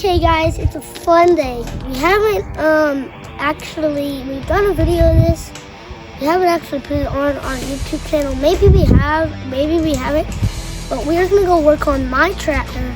Okay guys, it's a fun day. We haven't we've done a video of this. We haven't actually put it on our YouTube channel. Maybe we have, maybe we haven't. But we're gonna go work on my tractor,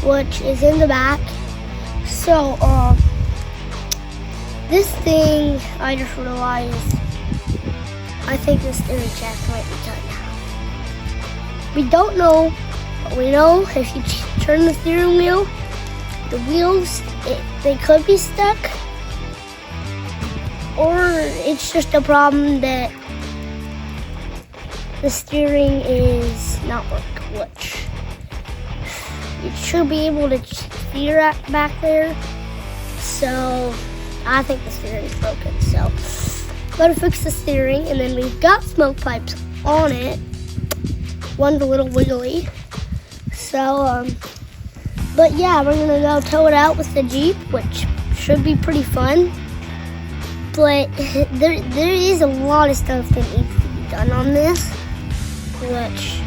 which is in the back. So this thing, I just realized, I think the steering jack might be cut now. We don't know, but we know if you turn the steering wheel, the wheels, they could be stuck, or it's just a problem that the steering is not working, which you should be able to steer back there. So I think the steering is broken. So gotta fix the steering, and then we've got smoke pipes on it. One's a little wiggly. So but yeah, we're gonna go tow it out with the Jeep, which should be pretty fun. But there is a lot of stuff that needs to be done on this, which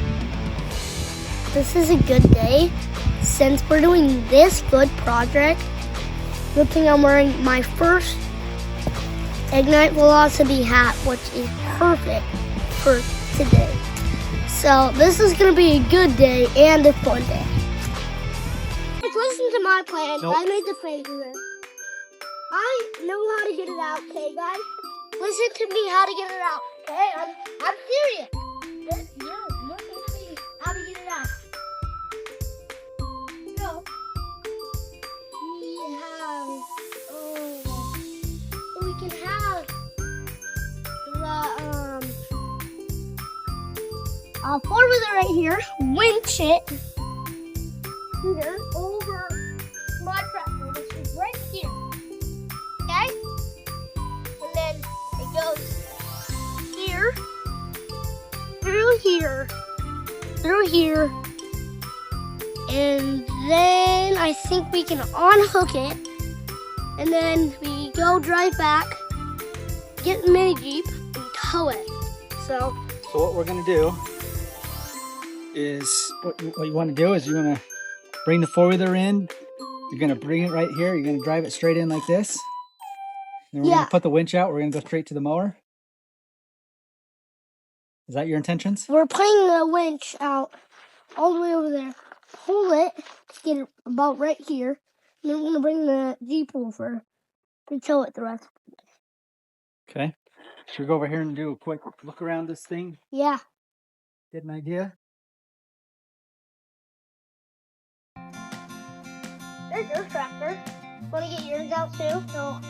this is a good day since we're doing this good project. Good thing I'm wearing my first Ignite Velocity hat, which is perfect for today. So this is gonna be a good day and a fun day. Listen to my plan. Nope. I made the plan for this. I know how to get it out, okay, guys? Listen to me how to get it out, okay? I'm serious. You're looking at me how to get it out. So we can have the four-wheeler right here, winch it here over my tractor, which is right here. Okay? And then it goes here, through here, and then I think we can unhook it, and then we go drive back, get the mini Jeep, and tow it. So what we're gonna do is, what you want to do is you want to bring the four-wheeler in. You're gonna bring it right here. You're gonna drive it straight in like this. Then we're gonna put the winch out. We're gonna go straight to the mower. Is that your intentions? We're putting the winch out all the way over there. Pull it to get it about right here. And then we're gonna bring the Jeep over to tow it the rest. Okay. Should we go over here and do a quick look around this thing? Yeah. Get an idea? There's your tractor. Want to get yours out too? So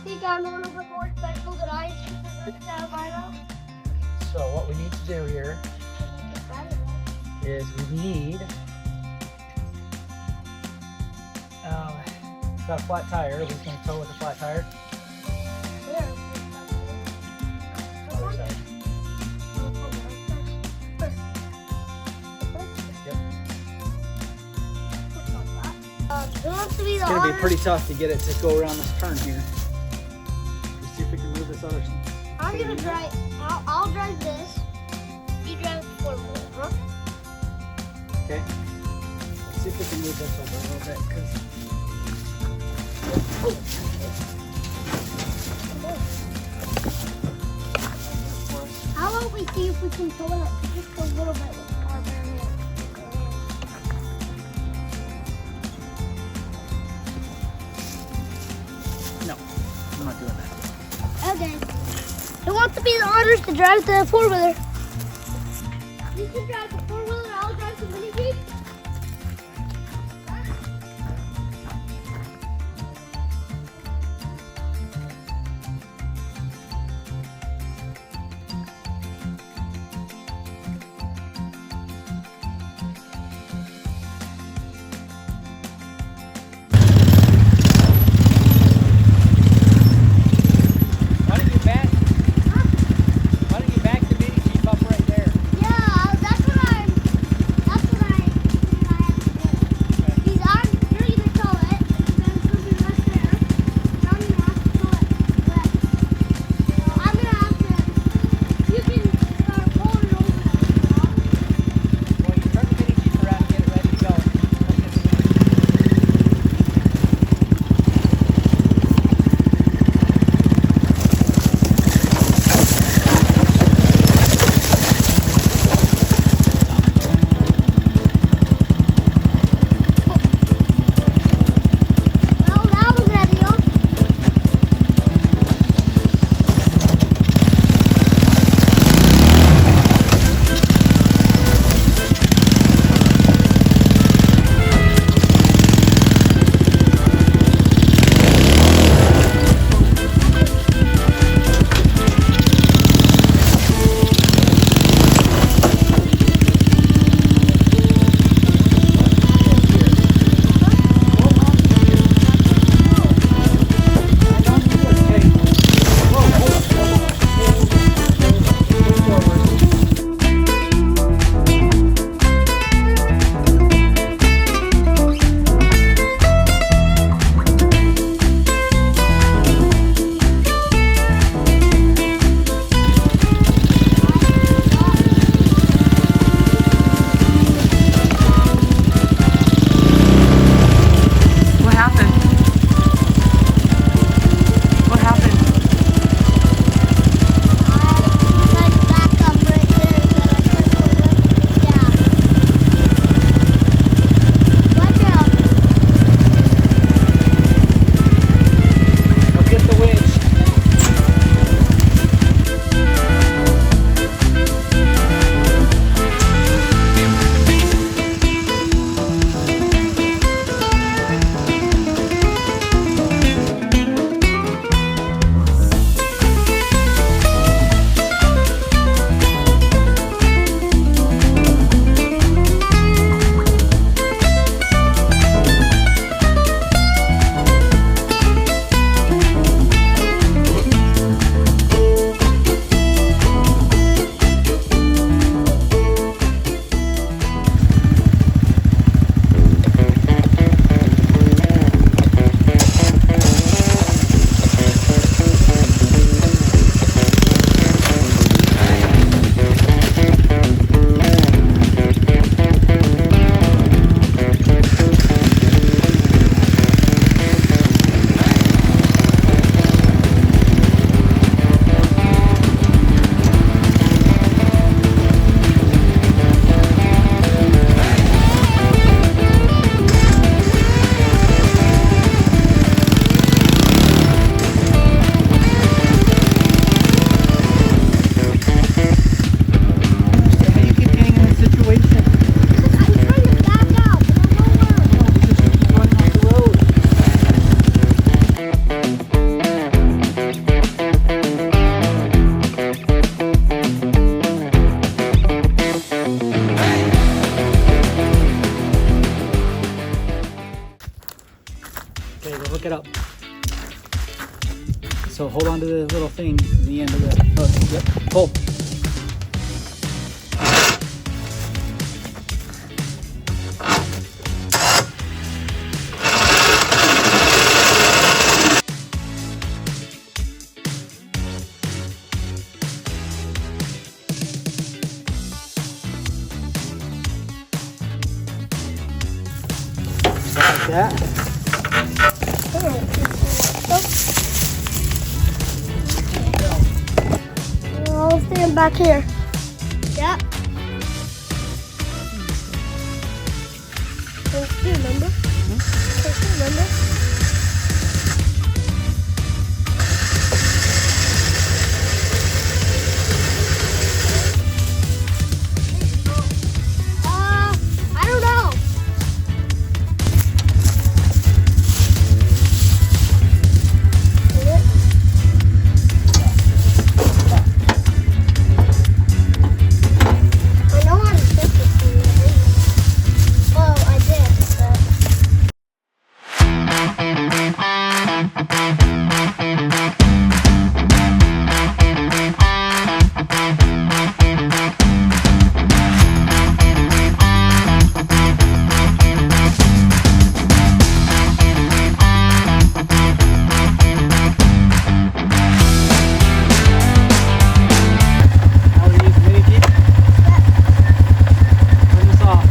he got a little bit more special than I have by now. So what we need to do here is we need it's got a flat tire. We're just going to tow with a flat tire. Other side. It's going to be pretty tough to get it to go around this turn here. Let's see if we can move this other side. I'm going to drive. I'll drive this. You drive the four-wheeler, huh? Okay. Let's see if we can move this over a little bit, because how about we see if we can tow it just a little bit with the car bare hand? no, I'm not doing that. Okay. Who wants to be the honors to drive the four-wheeler? You can drive the four-wheeler, I'll drive the mini Jeep. Why don't you back the mini Jeep up right there? Yeah, that's what it up. So hold on to the little thing at the end of the hook. Yep, pull. Like that. I'll stand back here. Yep. Don't you remember? Don't you remember? I don't know. I know how to set this thing. Well, I did, but... Now we use the mini Jeep. Turn this off.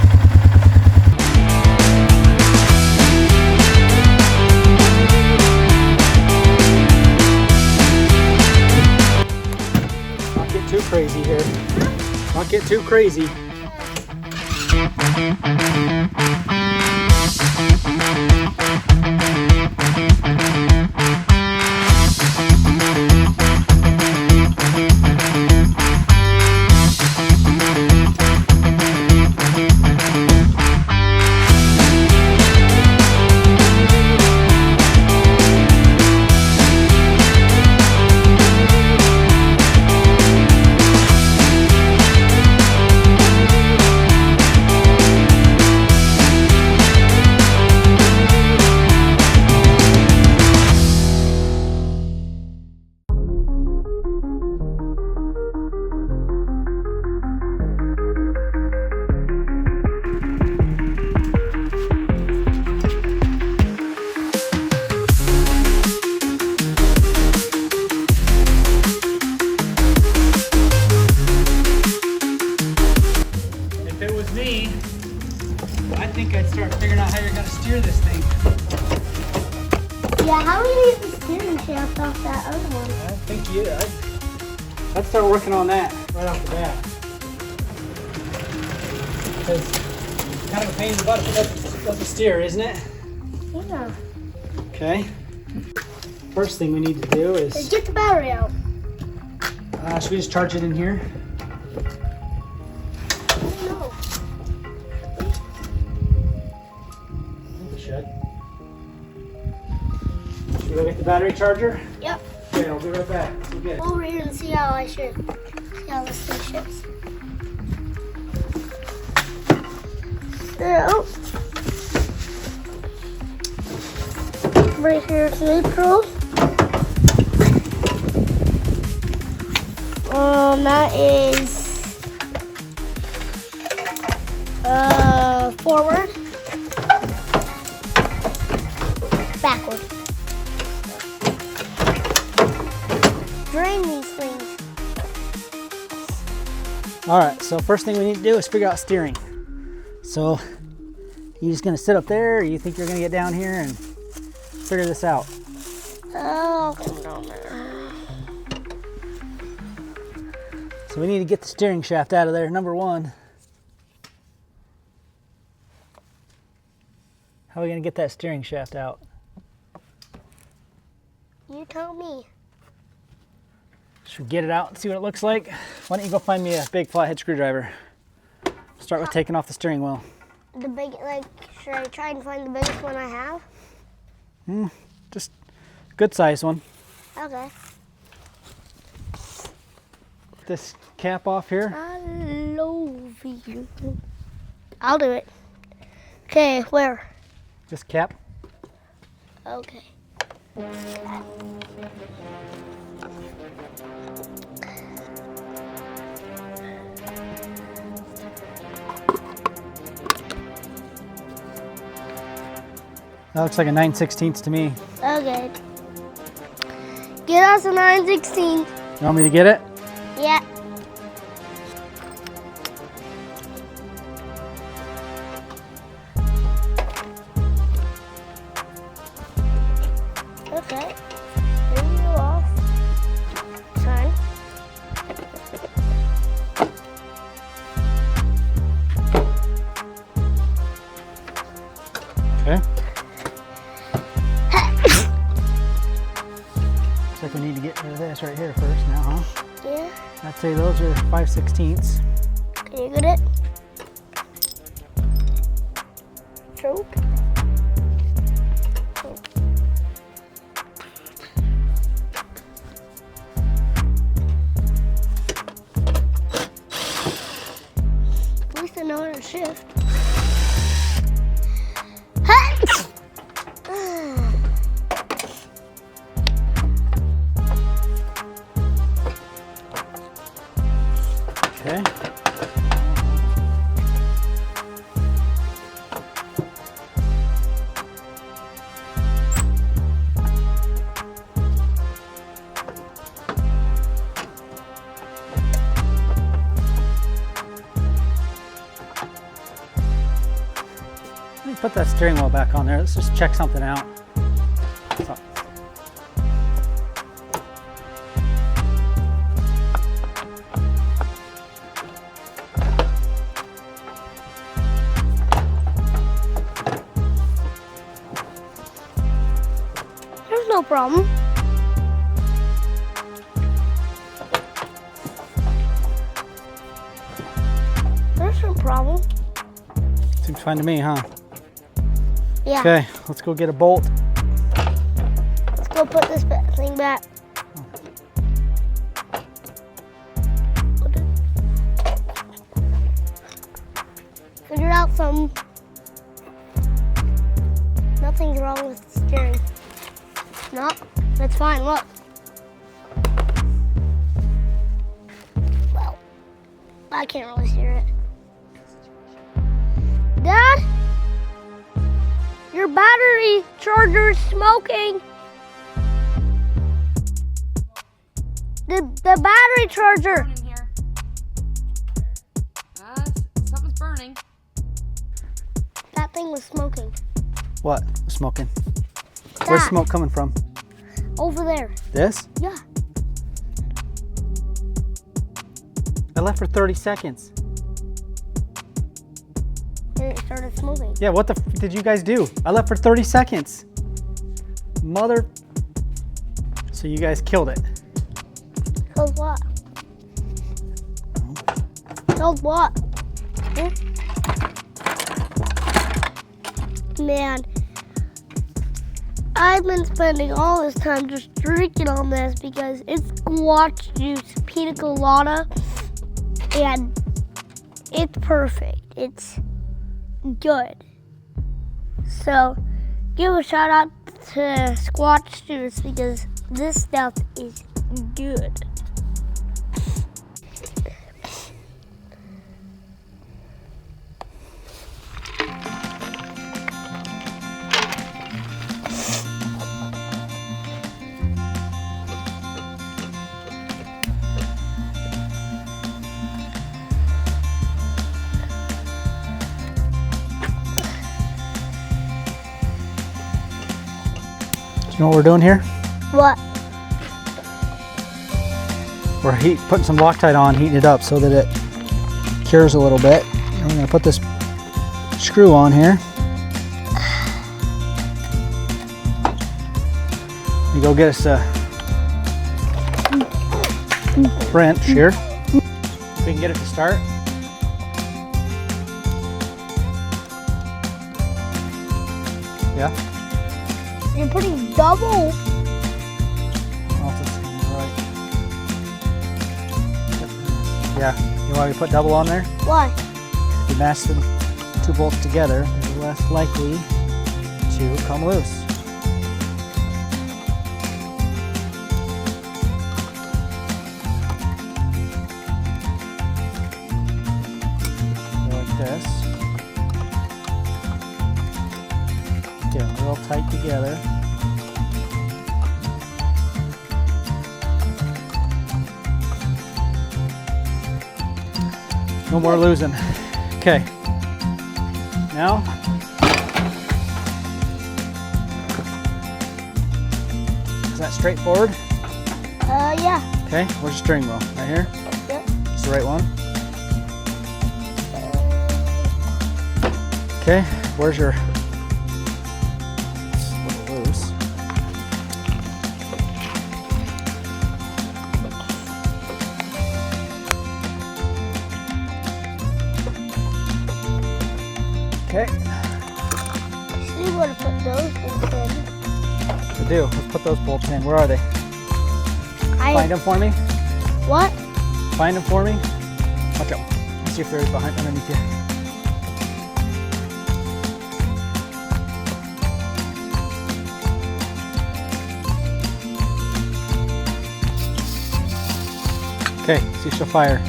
Not get too crazy here. Not get too crazy. If it was me, I think I'd start figuring out how you're gonna steer this thing. Yeah, how are you gonna get the steering shaft off that other one? I think I'd start working on that right off the bat. Because it's kind of a pain in the butt if it doesn't steer, isn't it? Yeah. Okay. First thing we need to do Let's is, get the battery out. should we just charge it in here? No. I think we should. Should we go get the battery charger? Yep. Okay, I'll be right back. We'll get it. Over here and see how see how this thing ships. So, right here is neutral. That is forward, backward. Drain these things. All right, so first thing we need to do is figure out steering. So you just gonna sit up there, or you think you're gonna get down here and figure this out? Oh, no, man. So we need to get the steering shaft out of there, number one. How are we gonna get that steering shaft out? You tell me. Should we get it out and see what it looks like? Why don't you go find me a big flathead screwdriver? Start with taking off the steering wheel. The big, should I try and find the biggest one I have? Just good size one. Okay. This cap off here. I love you. I'll do it. Okay, where? This cap. Okay. That looks like a 9/16 to me. Okay. Get us a 9/16. You want me to get it? Yeah. Okay. There you go off. Turn. Okay. Looks like we need to get rid of this right here first now, huh? Yeah. I'd say those are 5/16. Can you get it? Choke. At least I know how to shift. Okay. Let me put that steering wheel back on there. Let's just check something out. So- There's no problem. There's no problem. Seems fine to me, huh? Yeah. Okay, let's go get a bolt. Let's go put this thing back. Figure out something. Nothing's wrong with the steering. No, that's fine. Look. Well, I can't really steer it. Dad, your battery charger is smoking. The battery charger. Burning here. Something's burning. That thing was smoking. What? Smoking. Where's That. smoke coming from? Over there. This? Yeah. I left for 30 seconds. And it started smoking. Yeah, what the f did you guys do? I left for 30 seconds. Mother. So you guys killed it. Killed what? Killed what? Hmm? Man, I've been spending all this time just drinking on this because it's squash juice pina colada and it's perfect. It's good. So give a shout out to squash juice because this stuff is good. You know what we're doing here? What? We're putting some Loctite on, heating it up so that it cures a little bit. And we're gonna put this screw on here. You go get us a wrench here. If we can get it to start. Yeah. You're putting double. I don't know if this is right. Yeah. You want me to put double on there? Why? If you mash the two bolts together, they're less likely to come loose. getting real tight together. No more losing. Okay. Now, is that straightforward? Yeah. Okay, where's the steering wheel? Right here? Yep. It's the right one. Okay, where's your... It's a little loose. Okay. See where to put those bolts in. I do. Let's put those bolts in. Where are they? Find them for me. What? Find them for me. Watch out. Let's see if they're behind underneath you. Okay, see if she'll fire.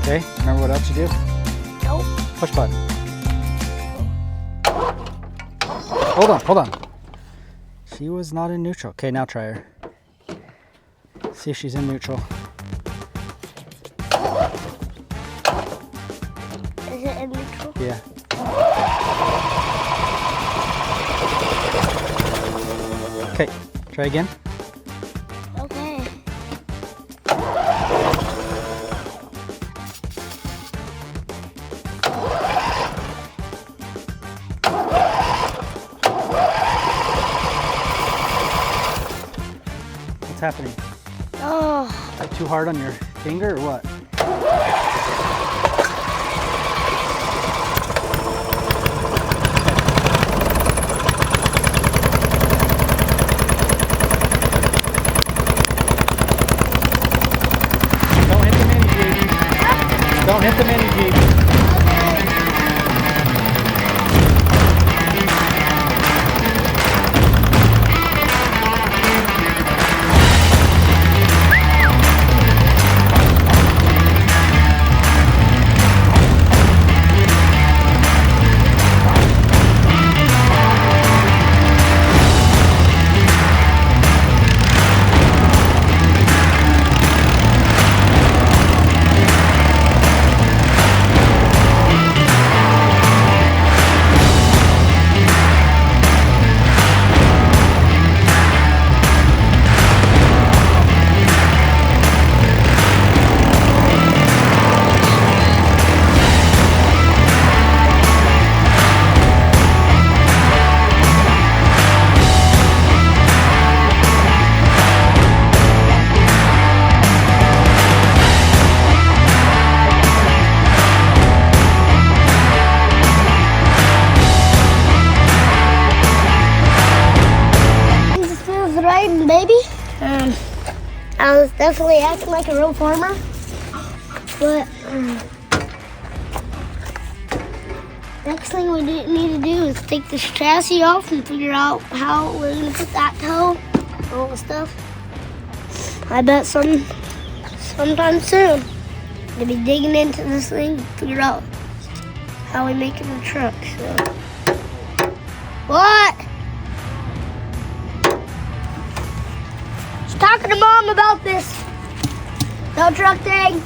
Okay, remember what else you do? Nope. Push button. Hold on. She was not in neutral. Okay, now try her. See if she's in neutral. Is it in neutral? Yeah. Okay, try again. Okay. What's happening? Oh. Is that too hard on your finger or what? Don't hit the mini Jeep. Baby, I was definitely acting like a real farmer, but next thing we need to do is take this chassis off and figure out how we're going to put that toe, all the stuff. I bet sometime soon we'll be digging into this thing, figure out how we make it in the truck. So, what? Talking to Mom about this tow truck thing.